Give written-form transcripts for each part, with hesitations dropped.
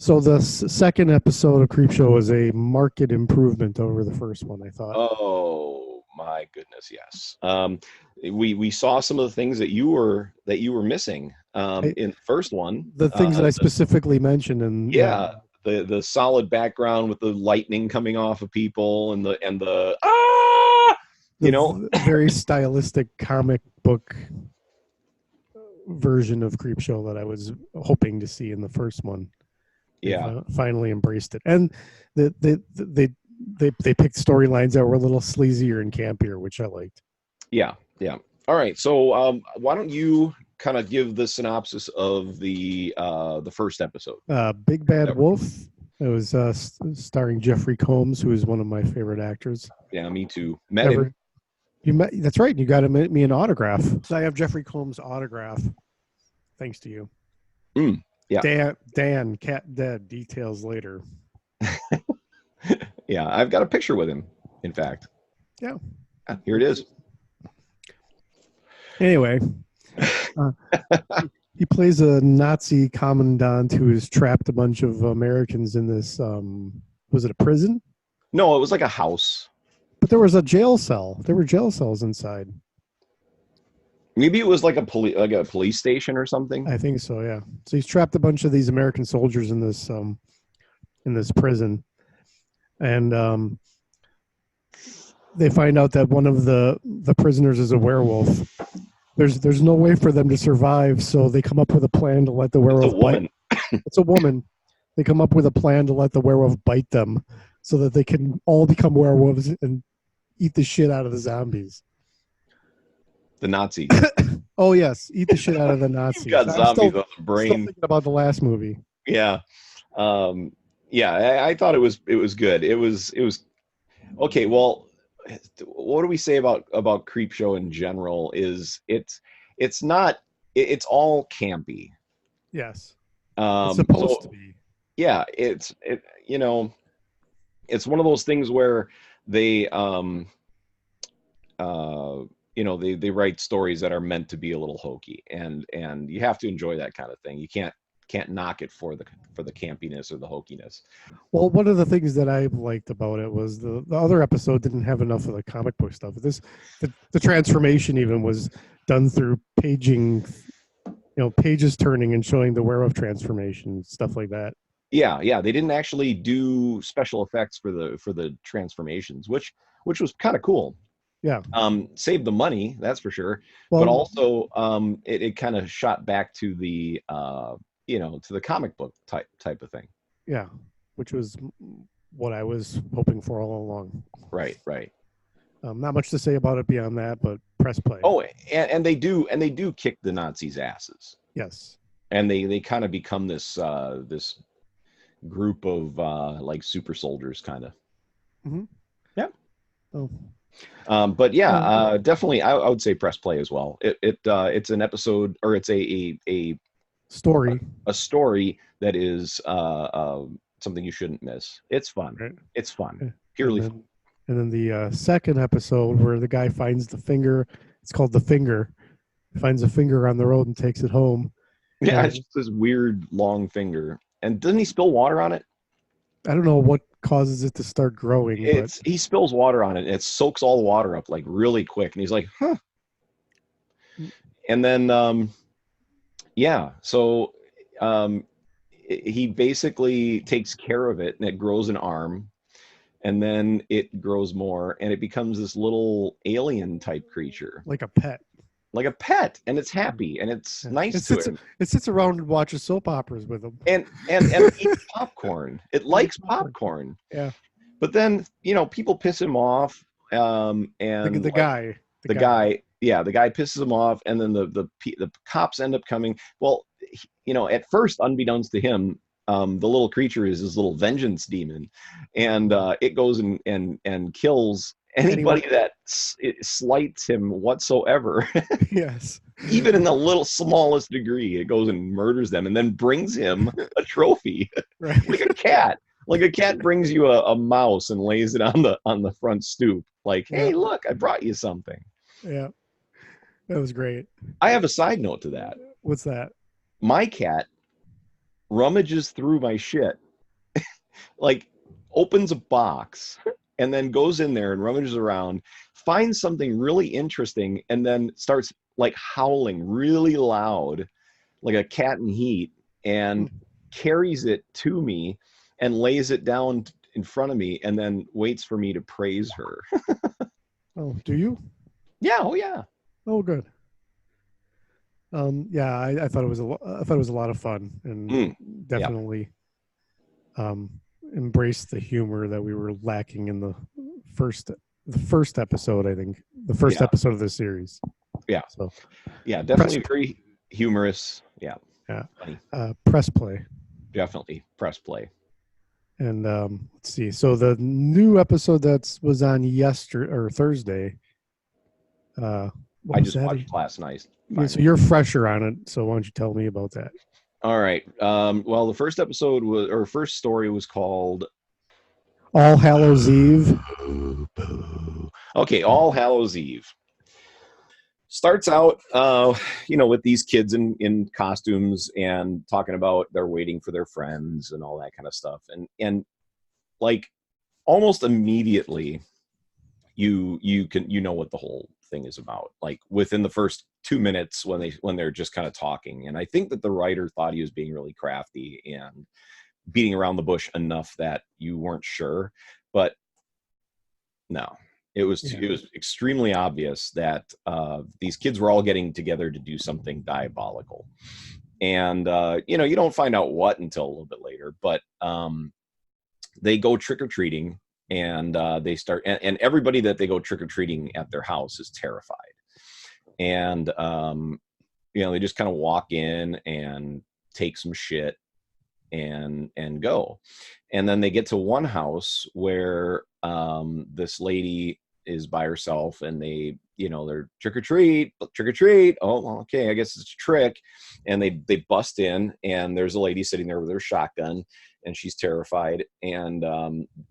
So the second episode of Creepshow was a marked improvement over the first one, I thought. Oh my goodness, yes. We saw some of the things that you were missing in the first one. The things that I specifically mentioned, and yeah, the solid background with the lightning coming off of people and the ah, very stylistic comic book version of Creepshow that I was hoping to see in the first one. Yeah, finally embraced it, and they picked storylines that were a little sleazier and campier, which I liked. Yeah. All right, so why don't you kind of give the synopsis of the first episode? Big Bad Wolf. It was starring Jeffrey Combs, who is one of my favorite actors. Yeah, me too. Met him. That's right. You got to make me an autograph. So I have Jeffrey Combs' autograph, thanks to you. Yeah. Dan, cat dead. Details later. Yeah, I've got a picture with him. In fact. Yeah. Here it is. Anyway, he plays a Nazi commandant who has trapped a bunch of Americans in this. Was it a prison? No, it was like a house. But there was a jail cell. There were jail cells inside. Maybe it was like a police station or something. I think so. Yeah. So he's trapped a bunch of these American soldiers in this prison, and they find out that one of the prisoners is a werewolf. There's no way for them to survive, so they come up with a plan to let the werewolf bite. It's a woman. They come up with a plan to let the werewolf bite them, so that they can all become werewolves and eat the shit out of the zombies. The Nazis. Oh yes, eat the shit out of the Nazis. You've got zombies on the brain. Still thinking about the last movie. Yeah, I thought it was good. It was okay. Well, what do we say about Creepshow in general? Is it's all campy. Yes, it's supposed to be. Yeah, it's one of those things where they they write stories that are meant to be a little hokey, and you have to enjoy that kind of thing. You can't knock it for the campiness or the hokiness. Well, one of the things that I liked about it was the other episode didn't have enough of the comic book stuff. The transformation even was done through paging, pages turning and showing the werewolf transformation, stuff like that. Yeah, they didn't actually do special effects for the transformations, which was kind of cool. Yeah. Saved the money, that's for sure. Well, but also it kind of shot back to the to the comic book type of thing. Yeah, which was what I was hoping for all along. Right. Not much to say about it beyond that, but press play. Oh, and they do kick the Nazis' asses. Yes. And they kind of become this group of like super soldiers, kind of. Mm-hmm. Yeah. Oh. But yeah, definitely, I would say press play as well. It's an episode, or it's a story, a story that is something you shouldn't miss. It's fun. Right. It's fun. Purely fun. And then the second episode where the guy finds the finger, it's called The Finger. He finds a finger on the road and takes it home. Yeah, it's just this weird long finger. And doesn't he spill water on it? I don't know what causes it to start growing. He spills water on it, and it soaks all the water up like really quick. And he's like, huh. And then, so he basically takes care of it, and it grows an arm. And then it grows more, and it becomes this little alien type creature. Like a pet. And it's happy, and it's nice to him. It sits around and watches soap operas with him. And it eats popcorn. It likes popcorn. Yeah. But then, people piss him off. And the guy pisses him off, and then the cops end up coming. Well, at first, unbeknownst to him, the little creature is his little vengeance demon, and it goes and kills anybody that slights him whatsoever. Yes. Even in the smallest degree, it goes and murders them, and then brings him a trophy. Right. Like a cat. Like a cat brings you a mouse and lays it on the front stoop. Like, hey, look, I brought you something. Yeah. That was great. I have a side note to that. What's that? My cat rummages through my shit, like opens a box and then goes in there and rummages around, finds something really interesting, and then starts like howling really loud, like a cat in heat, and carries it to me and lays it down in front of me and then waits for me to praise her. Oh, do you? Yeah, oh yeah. Oh, good. Yeah, I thought it was I thought it was a lot of fun, and Mm, yeah. definitely um, embraced the humor that we were lacking in first the first episode. I think the first Yeah. episode of the series. Yeah. So Yeah, press, definitely very humorous. Yeah. yeah, Funny. press play. Definitely press play. And let's see. So the new episode that was on yesterday or Thursday. What I was just that? watched last night Yeah, so finally. you're fresher on it. So why don't you tell me about that? All right. Well, the first episode was, or first story was called All Hallows Eve. Okay, All Hallows Eve. Starts out, with these kids in costumes and talking about they're waiting for their friends and all that kind of stuff, and like almost immediately you know what the whole thing is about, like within the first 2 minutes when they're just kind of talking. And I think that the writer thought he was being really crafty and beating around the bush enough that you weren't sure, but no, it was extremely obvious that these kids were all getting together to do something diabolical. And you don't find out what until a little bit later, but they go trick-or-treating, and they start, and everybody that they go trick-or-treating at their house is terrified. And they just kind of walk in and take some shit and go. And then they get to one house where this lady is by herself, and they're trick or treat. Oh, okay, I guess it's a trick. And they bust in, and there's a lady sitting there with her shotgun, and she's terrified. And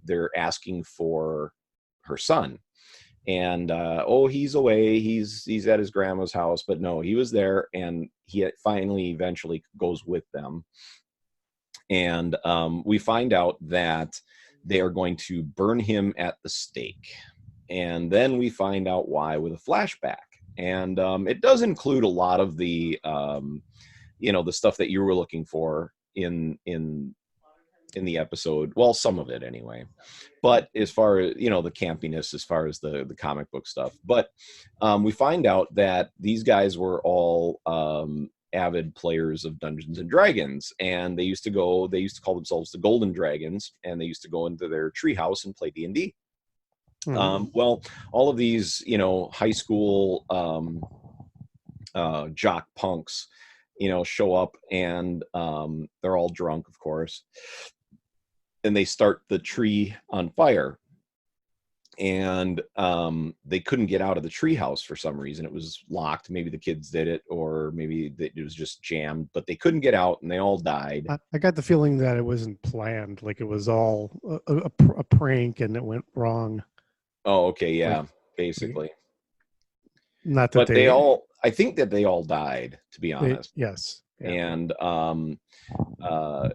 they're asking for her son. And he's away. He's at his grandma's house, but no, he was there, and he finally eventually goes with them. And we find out that they are going to burn him at the stake. And then we find out why with a flashback. And it does include a lot of the the stuff that you were looking for in the episode. Well, some of it anyway. But as far as the campiness, as far as the comic book stuff. But we find out that these guys were all avid players of Dungeons and Dragons, and they used to call themselves the Golden Dragons, and they used to go into their treehouse and play D&D. Well, all of these high school jock punks show up, and they're all drunk, of course, and they start the tree on fire. And they couldn't get out of the treehouse for some reason. It was locked. Maybe the kids did it, or maybe it was just jammed, but they couldn't get out, and they all died. I got the feeling that it wasn't planned. Like it was all a prank, and it went wrong. Oh, okay, yeah, basically. Not that but I think that they all died, to be honest. Yes. Yeah. And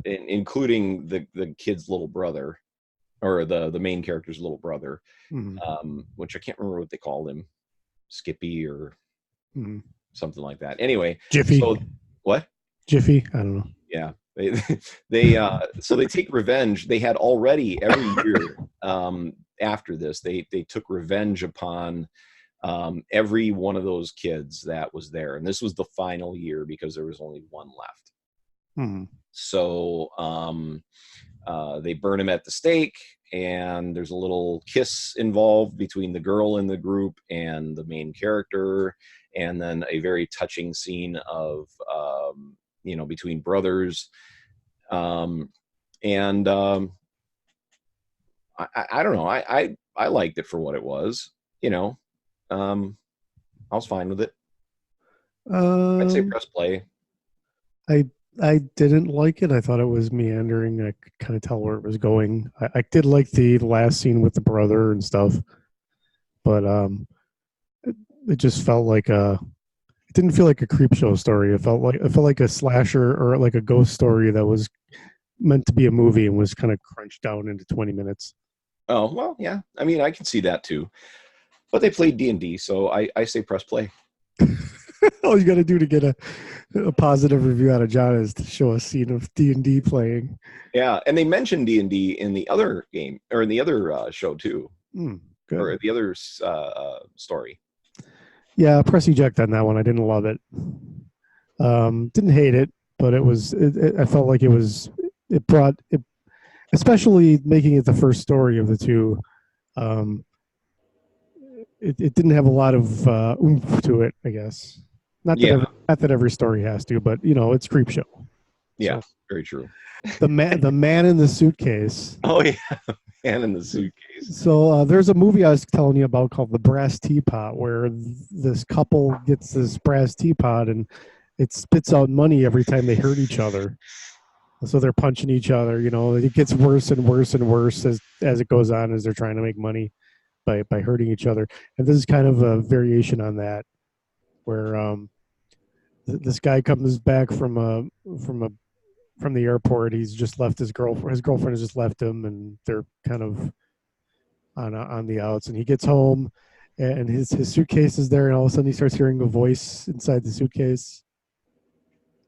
including the kid's little brother, or the main character's little brother, which I can't remember what they called him, Skippy or something like that. Anyway, Jiffy. So what? Jiffy? I don't know. Yeah, so they take revenge. They had already every year after this, they took revenge upon every one of those kids that was there, and this was the final year because there was only one left. So they burn him at the stake, and there's a little kiss involved between the girl in the group and the main character, and then a very touching scene of between brothers. I don't know. I liked it for what it was. I was fine with it. I'd say press play. I didn't like it. I thought it was meandering. I could kind of tell where it was going. I did like the last scene with the brother and stuff, but it just felt like it didn't feel like a creep show story. It felt like a slasher or like a ghost story that was meant to be a movie and was kind of crunched down into 20 minutes. Oh, well, yeah. I mean, I can see that too. But they played D&D, so I say press play. All you got to do to get a positive review out of John is to show a scene of D&D playing. Yeah, and they mentioned D&D in the other game, or in the other show too, Good. or the other story. Yeah, press eject on that one. I didn't love it. Didn't hate it, but I felt like it brought it, especially making it the first story of the two. It didn't have a lot of oomph to it, I guess. Not that every story has to, but it's CREEPSHOW. Yeah, so, very true. The man in the suitcase. Oh yeah, man in the suitcase. So there's a movie I was telling you about called The Brass Teapot, where this couple gets this brass teapot and it spits out money every time they hurt each other. So they're punching each other. It gets worse and worse and worse as it goes on, as they're trying to make money by hurting each other. And this is kind of a variation on that, where this guy comes back from the airport. He's just left his girlfriend. His girlfriend has just left him, and they're kind of on the outs. And he gets home, and his suitcase is there, and all of a sudden he starts hearing a voice inside the suitcase.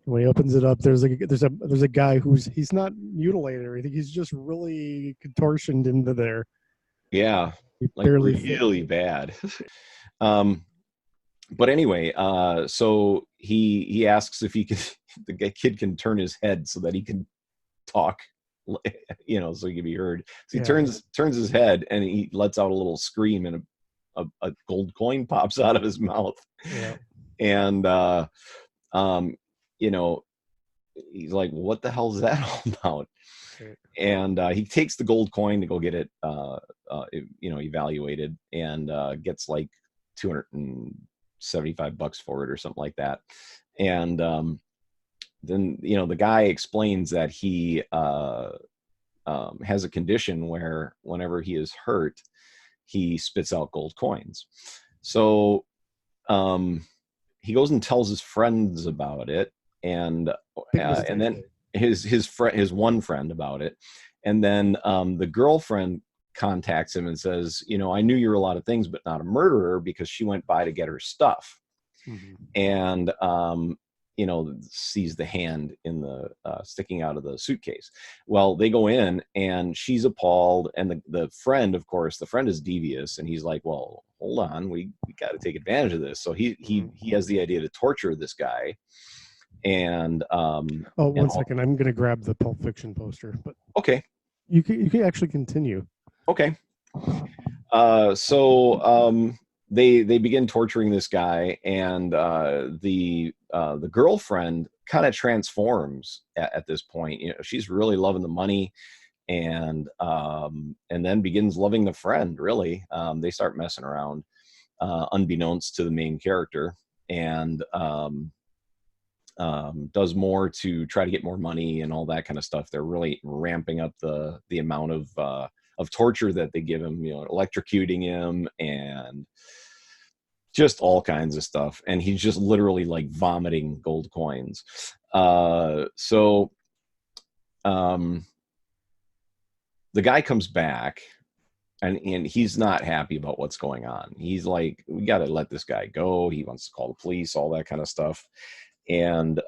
And when he opens it up, there's a guy he's not mutilated or anything. He's just really contortioned into there. Yeah, like really bad. But anyway, so he asks if the kid can turn his head so that he can talk, so he can be heard. So he turns his head and he lets out a little scream, and a gold coin pops out of his mouth. Yeah. And he's like, what the hell is that all about? Right. And he takes the gold coin to go get it evaluated, and gets like $275 for it or something like that. And then the guy explains that he has a condition where whenever he is hurt, he spits out gold coins. So he goes and tells his friends about it, and then his one friend about it, and then the girlfriend contacts him and says, I knew you were a lot of things, but not a murderer, because she went by to get her stuff. Mm-hmm. And sees the hand in the sticking out of the suitcase. Well, they go in and she's appalled, and the friend, of course, the friend is devious, and he's like, well, hold on, we got to take advantage of this. So he has the idea to torture this guy. And one second, I'm gonna grab the Pulp Fiction poster, but okay, you can actually continue. Okay. So they begin torturing this guy, and the girlfriend kind of transforms at this point. She's really loving the money, and then begins loving the friend. Really, they start messing around, unbeknownst to the main character, and does more to try to get more money and all that kind of stuff. They're really ramping up the amount of torture that they give him, electrocuting him and just all kinds of stuff. And he's just literally like vomiting gold coins. So the guy comes back, and he's not happy about what's going on. He's like, we got to let this guy go. He wants to call the police, all that kind of stuff. And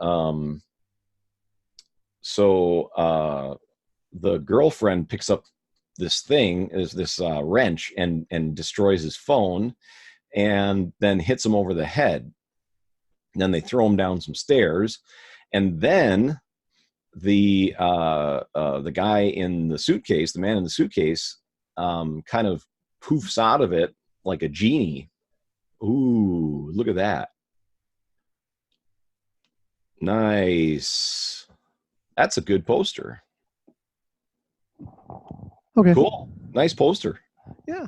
so the girlfriend picks up this wrench and destroys his phone, and then hits him over the head. And then they throw him down some stairs, and then the guy in the suitcase, the man in the suitcase, kind of poofs out of it like a genie. Ooh, look at that. Nice. That's a good poster. Okay. Cool. Nice poster. Yeah.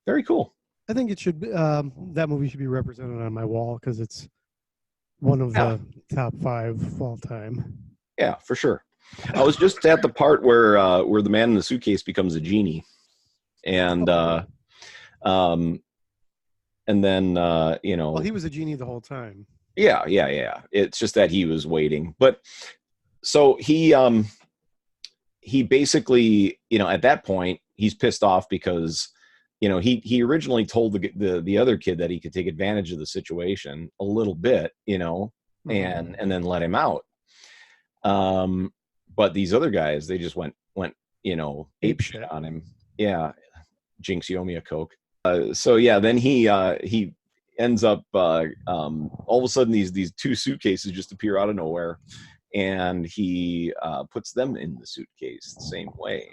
Very cool. I think it should be, that movie should be represented on my wall, because it's one of the top 5 of all time. Yeah, for sure. I was just at the part where the man in the suitcase becomes a genie, and and then Well, he was a genie the whole time. yeah. It's just that he was waiting. But so he basically, at that point, he's pissed off because, he originally told the other kid that he could take advantage of the situation a little bit, and then let him out. But these other guys, they just went ape shit on him. Yeah, Jinx, you owe me a Coke. So yeah, then he ends up all of a sudden these two suitcases just appear out of nowhere, and he puts them in the suitcase the same way.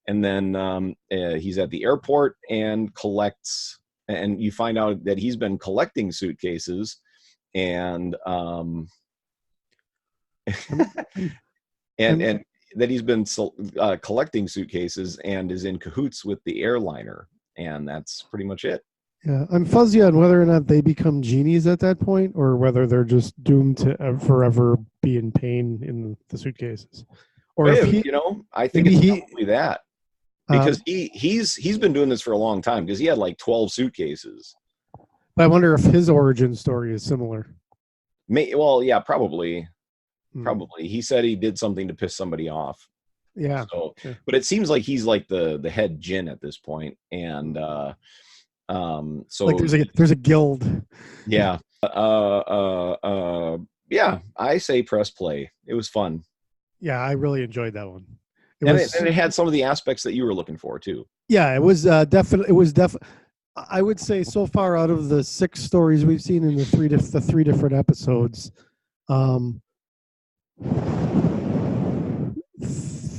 And then he's at the airport and collects, and you find out that he's been collecting suitcases, and and that he's been collecting suitcases and is in cahoots with the airliner, and that's pretty much it. Yeah, I'm fuzzy on whether or not they become genies at that point, or whether they're just doomed to forever be in pain in the suitcases. Or if he, I think it's probably that, because he's been doing this for a long time, because he had like 12 suitcases. But I wonder if his origin story is similar. Well, yeah, probably. Probably. He said he did something to piss somebody off. Yeah. So, but it seems like he's like the head djinn at this point, and so like there's a guild. Yeah. Yeah, I say press play. It was fun. Yeah, I really enjoyed that one. And it had some of the aspects that you were looking for too. Yeah, it was definitely. I would say so far, out of the 6 stories we've seen in the three different episodes,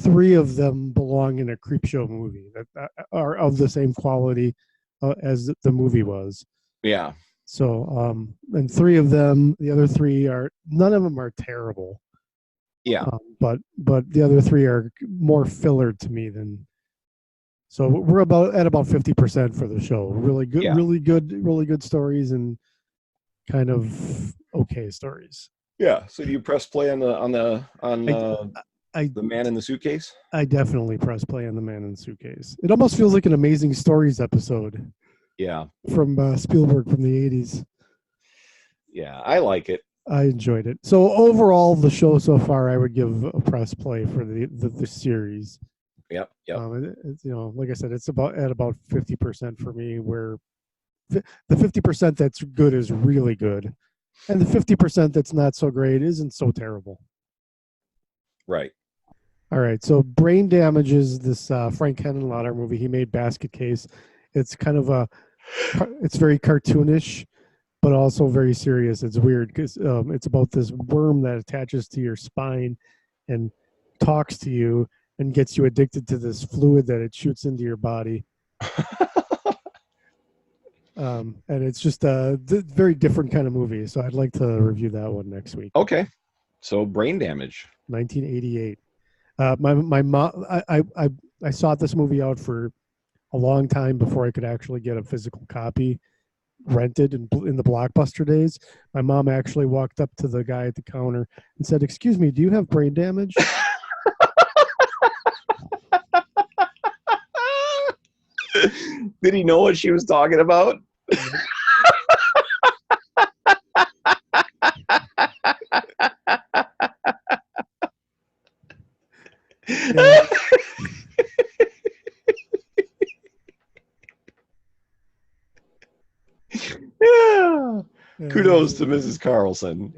3 of them belong in a CREEPSHOW movie that are of the same quality as the movie was. Yeah. So, and 3 of them, the other 3 none of them are terrible. Yeah. But the other 3 are more filler to me than. So we're at about 50% for the show. Really good, really good stories, and kind of okay stories. Yeah. So do you press play on the man in the suitcase? I definitely press play on the man in the suitcase. It almost feels like an Amazing Stories episode. Yeah. From Spielberg from the 80s. Yeah, I like it. I enjoyed it. So overall, the show so far, I would give a press play for the series. Yep. It's, like I said, it's at about 50% for me, where the 50% that's good is really good, and the 50% that's not so great isn't so terrible. Right. All right. So Brain Damage is this Frank Henenlotter movie. He made Basket Case. It's kind of it's very cartoonish, but also very serious. It's weird because it's about this worm that attaches to your spine and talks to you and gets you addicted to this fluid that it shoots into your body. And it's just a very different kind of movie. So I'd like to review that one next week. Okay. So Brain Damage. 1988. My mom, I sought this movie out for a long time before I could actually get a physical copy rented in the Blockbuster days. My mom actually walked up to the guy at the counter and said, "Excuse me, do you have Brain Damage?" Did he know what she was talking about? Yeah. Yeah. Kudos to Mrs. Carlson.